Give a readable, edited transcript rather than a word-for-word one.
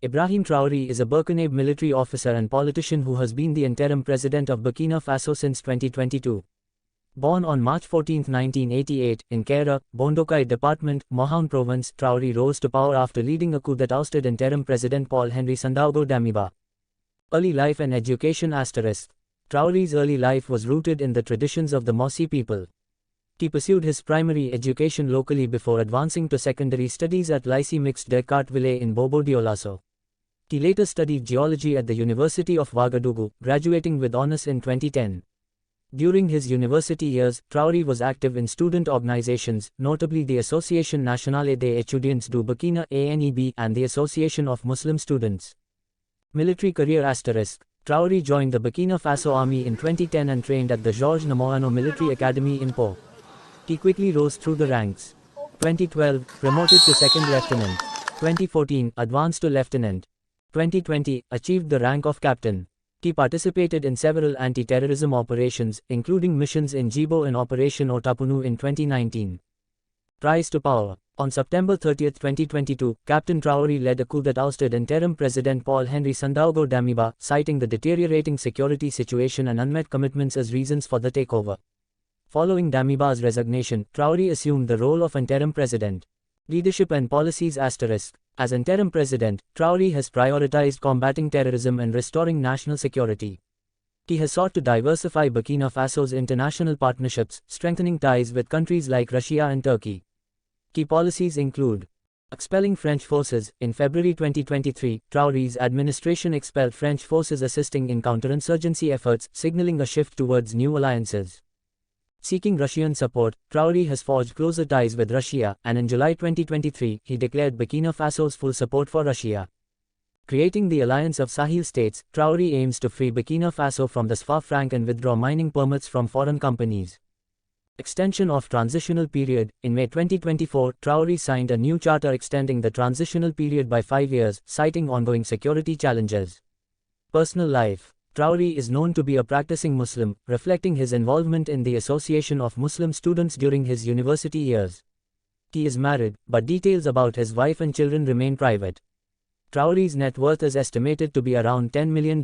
Ibrahim Traoré is a Burkinab military officer and politician who has been the interim president of Burkina Faso since 2022. Born on March 14, 1988, in Kera, Bondokai Department, Mohand Province, Traoré rose to power after leading a coup that ousted interim President Paul-Henri Sandaogo Damiba. Early life and education *. Traoré's early life was rooted in the traditions of the Mossi people. He pursued his primary education locally before advancing to secondary studies at Lycée Mixte d'Ecartville in Bobo-Dioulasso. He later studied geology at the University of Ouagadougou, graduating with honors in 2010. During his university years, Traoré was active in student organizations, notably the Association Nationale des Étudiants du Burkina (ANEB) and the Association of Muslim Students. Military career *. Traoré joined the Burkina Faso Army in 2010 and trained at the Georges Namoano Military Academy in Po. He quickly rose through the ranks. 2012, promoted to second lieutenant. 2014, advanced to lieutenant. 2020, achieved the rank of captain. He participated in several anti-terrorism operations, including missions in Djibo and Operation Otapunu in 2019. Rise to power. On September 30, 2022, Captain Traoré led a coup that ousted interim President Paul-Henri Sandaogo Damiba, citing the deteriorating security situation and unmet commitments as reasons for the takeover. Following Damiba's resignation, Traoré assumed the role of interim president. Leadership and policies *. As interim president, Traoré has prioritized combating terrorism and restoring national security. He has sought to diversify Burkina Faso's international partnerships, strengthening ties with countries like Russia and Turkey. Key policies include expelling French forces. In February 2023, Traoré's administration expelled French forces assisting in counterinsurgency efforts, signaling a shift towards new alliances. Seeking Russian support, Traoré has forged closer ties with Russia, and in July 2023, he declared Burkina Faso's full support for Russia. Creating the Alliance of Sahel States, Traoré aims to free Burkina Faso from the CFA franc and withdraw mining permits from foreign companies. Extension of transitional period. In May 2024, Traoré signed a new charter extending the transitional period by 5 years, citing ongoing security challenges. Personal life. Traoré is known to be a practicing Muslim, reflecting his involvement in the Association of Muslim Students during his university years. He is married, but details about his wife and children remain private. Traoré's net worth is estimated to be around $10 million.